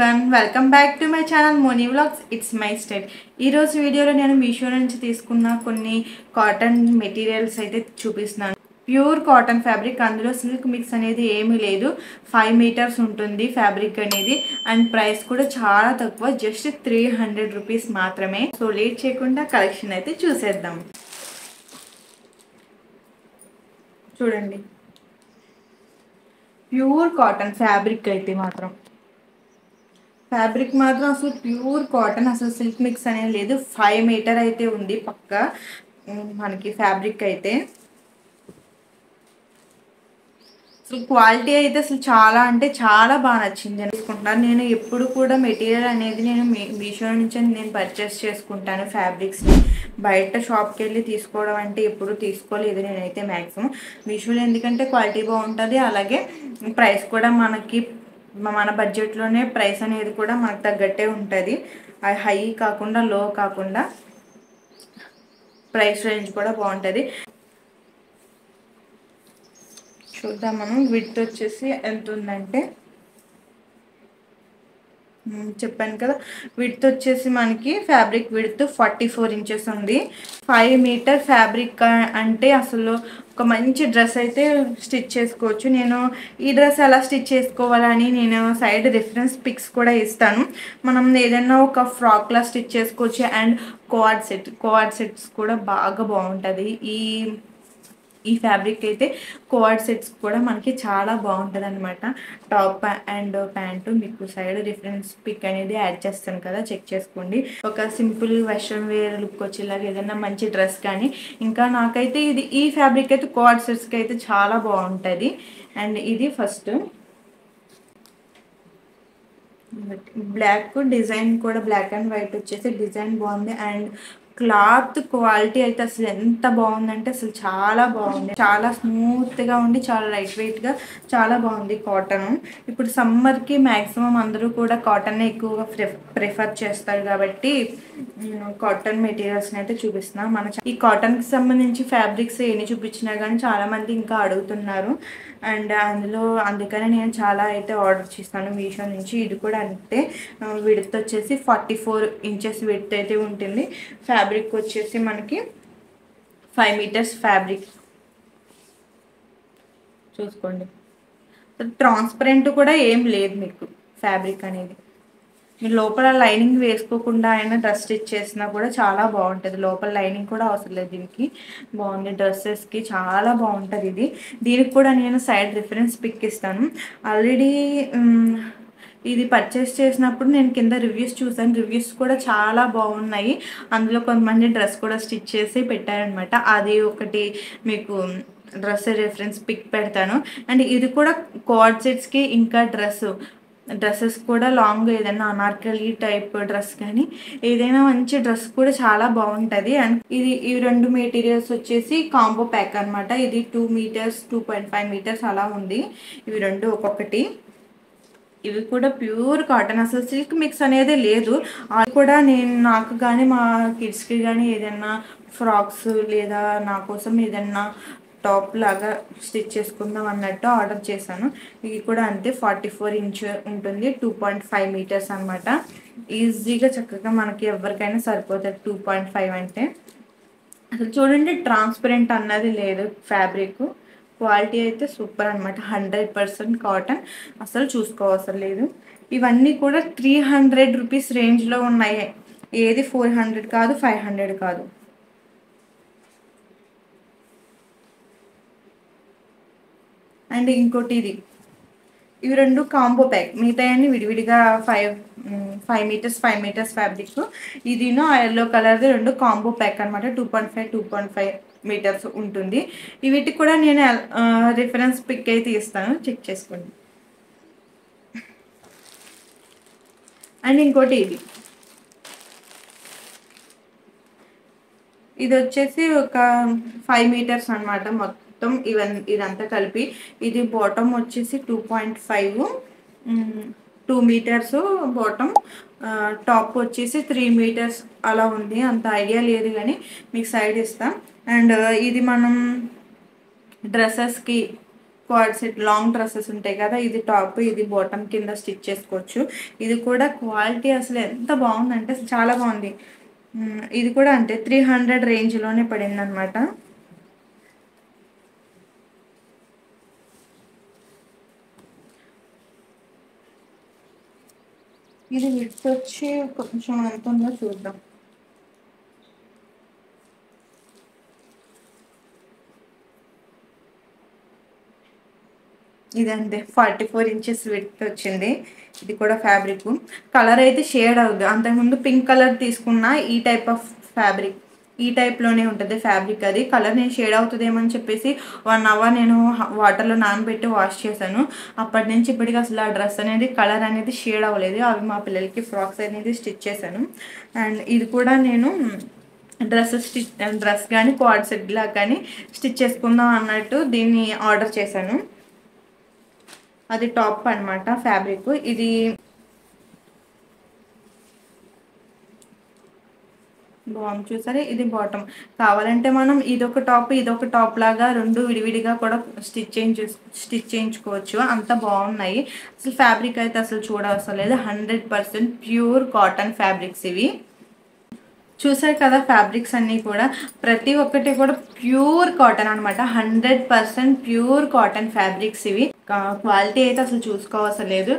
Everyone welcome back to my channel Moni vlogs. It's my style. ఈరోజు వీడియోలో నేను మీషో నుంచి తీసుకున్న కొన్ని కాటన్ మెటీరియల్స్ అయితే చూపిస్తున్నాను. ప్యూర్ కాటన్ ఫ్యాబ్రిక్, అందులో సిల్క్ మిక్స్ అనేది ఏమీ లేదు. 5 మీటర్స్ ఉంటుంది ఫ్యాబ్రిక్ అనేది. అండ్ ప్రైస్ కూడా చాలా తక్కువ, జస్ట్ 300 రూపీస్ మాత్రమే. సో లేట్ చేయకుండా కలెక్షన్ అయితే చూసేద్దాం. చూడండి, ప్యూర్ కాటన్ ఫ్యాబ్రిక్ అయితే మాత్రం అసలు ప్యూర్ కాటన్, అసలు సిల్క్ మిక్స్ అనేది లేదు. 5 మీటర్ అయితే ఉంది పక్క మనకి ఫ్యాబ్రిక్ అయితే. అసలు క్వాలిటీ అయితే అసలు చాలా అంటే చాలా బాగా నచ్చింది అనుకుంటున్నాను. నేను ఎప్పుడు కూడా మెటీరియల్ అనేది నేను మీషో నుంచి నేను పర్చేస్ చేసుకుంటాను ఫ్యాబ్రిక్స్ని. బయట షాప్కి వెళ్ళి తీసుకోవడం అంటే ఎప్పుడు తీసుకోలేదు నేనైతే మ్యాక్సిమం. మీషోలో ఎందుకంటే క్వాలిటీ బాగుంటుంది, అలాగే ప్రైస్ కూడా మన బడ్జెట్లోనే ప్రైస్ అనేది కూడా మనకు తగ్గట్టే ఉంటుంది. హై కాకుండా లో కాకుండా ప్రైస్ రేంజ్ కూడా బాగుంటుంది. చూద్దాం మనం. విడ్త్ వచ్చేసి ఎంత ఉందంటే చెప్పాను కదా, విడ్త్ వచ్చేసి మనకి ఫ్యాబ్రిక్ విడ్త్ 44 ఇంచెస్ ఉంది. 5 మీటర్ ఫ్యాబ్రిక్ అంటే అసలు ఒక మంచి డ్రెస్ అయితే స్టిచ్ చేసుకోవచ్చు. నేను ఈ డ్రెస్ ఎలా స్టిచ్ చేసుకోవాలని నేను సైడ్ రిఫరెన్స్ పిక్స్ కూడా ఇస్తాను. మనం ఏదైనా ఒక ఫ్రాక్లా స్టిచ్ చేసుకోవచ్చు. అండ్ కోఆర్డ్ సెట్స్ కూడా బాగా బాగుంటుంది. ఈ ఫ్యాబ్రిక్ అయితే కోఆర్డ్ సెట్స్ కూడా మనకి చాలా బాగుంటుంది అనమాట. టాప్ అండ్ ప్యాంటు మీకు సైడ్ రిఫరెన్స్ పిక్ అనేది యాడ్ చేస్తాను కదా, చెక్ చేసుకోండి. ఒక సింపుల్ వెస్ట్రన్ వేర్ లుక్ వచ్చేలాగా ఏదైనా మంచి డ్రెస్ కానీ, ఇంకా నాకైతే ఈ ఫ్యాబ్రిక్ అయితే కోఆర్డ్ సెట్స్కి అయితే చాలా బాగుంటుంది. అండ్ ఇది ఫస్ట్ బ్లాక్ డిజైన్ కూడా, బ్లాక్ అండ్ వైట్ వచ్చేసి డిజైన్ బాగుంది. అండ్ క్లాత్ క్వాలిటీ అయితే అసలు ఎంత బాగుందంటే అసలు చాలా బాగుంది. చాలా స్మూత్గా ఉండి చాలా లైట్ వెయిట్గా చాలా బాగుంది కాటన్. ఇప్పుడు సమ్మర్కి మ్యాక్సిమం అందరూ కూడా కాటన్ ఎక్కువగా ప్రిఫర్ చేస్తారు కాబట్టి కాటన్ మెటీరియల్స్ని అయితే చూపిస్తున్నాను. ఈ కాటన్కి సంబంధించి ఫ్యాబ్రిక్స్ ఎన్ని చూపించినా కానీ చాలామంది ఇంకా అడుగుతున్నారు. అండ్ అందుకనే నేను చాలా అయితే ఆర్డర్ చేస్తాను మీషో నుంచి. ఇది కూడా అంతే, విడ్త్ వచ్చేసి 44 ఇంచెస్ విడ్త్ అయితే ఉంటుంది. ఫ్యాబ్రిక్ వచ్చేసి మనకి 5 మీటర్స్ ఫ్యాబ్రిక్. చూసుకోండి, ట్రాన్స్పరెంట్ కూడా ఏం లేదు మీకు ఫ్యాబ్రిక్ అనేది. మీరు లోపల లైనింగ్ వేసుకోకుండా అయినా డ్రెస్ స్టిచ్ చేసినా కూడా చాలా బాగుంటుంది. లోపల లైనింగ్ కూడా అవసరం లేదు దీనికి. బాగుంది, డ్రెస్సెస్కి చాలా బాగుంటుంది దీనికి కూడా నేను సైడ్ రిఫరెన్స్ పిక్ ఇస్తాను. ఆల్రెడీ ఇది పర్చేస్ చేసినప్పుడు నేను కింద రివ్యూస్ చూసాను. రివ్యూస్ కూడా చాలా బాగున్నాయి. అందులో కొంతమంది డ్రెస్ కూడా స్టిచ్ చేసి పెట్టారనమాట. అది ఒకటి మీకు డ్రెస్ రిఫరెన్స్ పిక్ పెడతాను. అండ్ ఇది కూడా కోఆర్డ్ సెట్స్కి, ఇంకా డ్రెస్సెస్ కూడా లాంగ్ ఏదైనా అనార్కలి టైప్ డ్రెస్ కానీ ఏదైనా మంచి డ్రెస్ కూడా చాలా బాగుంటుంది. అండ్ ఈ 2 మెటీరియల్స్ వచ్చేసి కాంబో ప్యాక్ అనమాట. ఇది 2 మీటర్స్ 2.5 మీటర్స్ అలా ఉంది. ఇవి 2 ఒక్కొక్కటి. ఇవి కూడా ప్యూర్ కాటన్, అసలు సిల్క్ మిక్స్ అనేది లేదు. అది కూడా నాకు కానీ మా కిడ్స్కి కానీ ఏదైనా ఫ్రాక్స్ లేదా నా కోసం ఏదైనా టాప్ లాగా స్టిచ్ చేసుకుందాం అన్నట్టు ఆర్డర్ చేశాను. ఇది కూడా అంతే, 44 ఇంచ్ ఉంటుంది. 2.5 మీటర్స్ అనమాట. ఈజీగా చక్కగా మనకి ఎవరికైనా సరిపోతుంది 2.5 అంటే. అసలు చూడండి, ట్రాన్స్పరెంట్ అన్నది లేదు ఫ్యాబ్రిక్. క్వాలిటీ అయితే సూపర్ అనమాట. 100% కాటన్, అసలు చూసుకోవసరం లేదు. ఇవన్నీ కూడా 300 రూపీస్ రేంజ్లో ఉన్నాయి. ఏది 400 కాదు, 500 కాదు. అండ్ ఇంకోటి ఇవి 2 కాంబో ప్యాక్. మిగతాయన్ని విడివిడిగా 5 మీటర్స్ ఫ్యాబ్రిక్. ఇదిను ఎల్లో కలర్ది 2 కాంబో ప్యాక్ అనమాట. 2.5 మీటర్స్ ఉంటుంది. వీటికి కూడా నేను రిఫరెన్స్ పిక్ అయితే ఇస్తాను, చెక్ చేసుకోండి. అండ్ ఇంకోటి ఇది వచ్చేసి ఒక 5 మీటర్స్ అనమాట మొత్తం. ఇదంతా కలిపి. ఇది బాటమ్ వచ్చేసి 2.5, 2 మీటర్స్ బాటమ్. టాప్ వచ్చేసి 3 మీటర్స్ అలా ఉంది. అంత ఐడియా లేదు కానీ మీకు సైడ్ ఇస్తాం. అండ్ ఇది మనం డ్రెస్సెస్కి క్వాడ్ సెట్ లాంగ్ డ్రెస్సెస్ ఉంటాయి కదా, ఇది టాప్ ఇది బాటమ్ కింద స్టిచ్ చేసుకోవచ్చు. ఇది కూడా క్వాలిటీ అసలు ఎంత బాగుందంటే అసలు చాలా బాగుంది. ఇది కూడా అంటే 300 రేంజ్లోనే పడింది అనమాట. ఇది విడ్త్ వచ్చి కొంచెం ఎంత ఉందో చూద్దాం. ఇదంతే 44 ఇంచెస్ విడ్త్ వచ్చింది. ఇది కూడా ఫ్యాబ్రిక్ కలర్ అయితే షేడ్ అవుద్ది. అంతకుముందు పింక్ కలర్ తీసుకున్న ఈ టైప్ ఆఫ్ ఫ్యాబ్రిక్ ఈ టైప్లోనే ఉంటుంది ఫ్యాబ్రిక్. అది కలర్ నేను షేడ్ అవుతుందేమని చెప్పేసి 1 అవర్ నేను వాటర్లో నానబెట్టి వాష్ చేశాను. అప్పటి నుంచి ఇప్పటికి అసలు ఆ డ్రెస్ అనేది కలర్ అనేది షేడ్ అవ్వలేదు. అవి మా పిల్లలకి ఫ్రాక్స్ అనేది స్టిచ్ చేశాను. అండ్ ఇది కూడా నేను డ్రెస్ కానీ క్వాడ్ సెట్ లాగా కానీ స్టిచ్ చేసుకుందాం అన్నట్టు దీన్ని ఆర్డర్ చేశాను. అది టాప్ అనమాట ఫ్యాబ్రిక్. ఇది బాగుంది చూసారా, ఇది బాటమ్. కావాలంటే మనం ఇదొక టాప్ లాగా రెండు విడివిడిగా కూడా స్టిచ్ చేయించుకోవచ్చు. అంత బాగున్నాయి. అసలు ఫ్యాబ్రిక్ అయితే అసలు చూడవసరం లేదు. 100% ప్యూర్ కాటన్ ఫ్యాబ్రిక్స్ ఇవి. చూసారు కదా ఫ్యాబ్రిక్స్ అన్నీ కూడా ప్రతి ఒక్కటి కూడా ప్యూర్ కాటన్ అనమాట. 100% ప్యూర్ కాటన్ ఫ్యాబ్రిక్స్ ఇవి. క్వాలిటీ అయితే అసలు చూసుకోవసరం లేదు.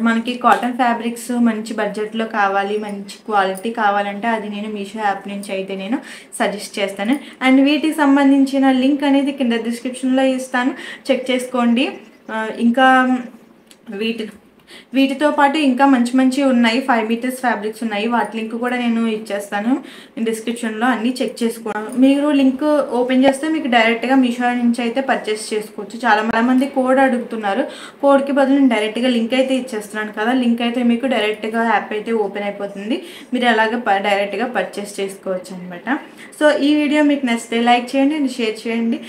మనకి కాటన్ ఫ్యాబ్రిక్స్ మంచి బడ్జెట్లో కావాలి, మంచి క్వాలిటీ కావాలంటే అది నేను మీషో యాప్ నుంచి అయితే నేను సజెస్ట్ చేస్తాను. అండ్ వీటికి సంబంధించిన లింక్ అనేది కింద డిస్క్రిప్షన్లో ఇస్తాను, చెక్ చేసుకోండి. ఇంకా వీటితో పాటు ఇంకా మంచి ఉన్నాయి. 5 మీటర్స్ ఫ్యాబ్రిక్స్ ఉన్నాయి. వాటి లింక్ కూడా నేను ఇచ్చేస్తాను డిస్క్రిప్షన్లో. అన్నీ చెక్ చేసుకోండి. మీరు లింక్ ఓపెన్ చేస్తే మీకు డైరెక్ట్గా మీషో నుంచి అయితే పర్చేస్ చేసుకోవచ్చు. చాలా మంది కోడ్ అడుగుతున్నారు. కోడ్కి బదులు నేను డైరెక్ట్గా లింక్ అయితే ఇచ్చేస్తున్నాను కదా. లింక్ అయితే మీకు డైరెక్ట్గా యాప్ అయితే ఓపెన్ అయిపోతుంది. మీరు అలాగే డైరెక్ట్గా పర్చేస్ చేసుకోవచ్చు అనమాట. సో ఈ వీడియో మీకు నచ్చితే లైక్ చేయండి అండ్ షేర్ చేయండి.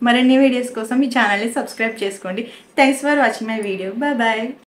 మరిన్ని వీడియోస్ కోసం ఈ ఛానల్ని సబ్స్క్రైబ్ చేసుకోండి. Thanks for watching my video. Bye.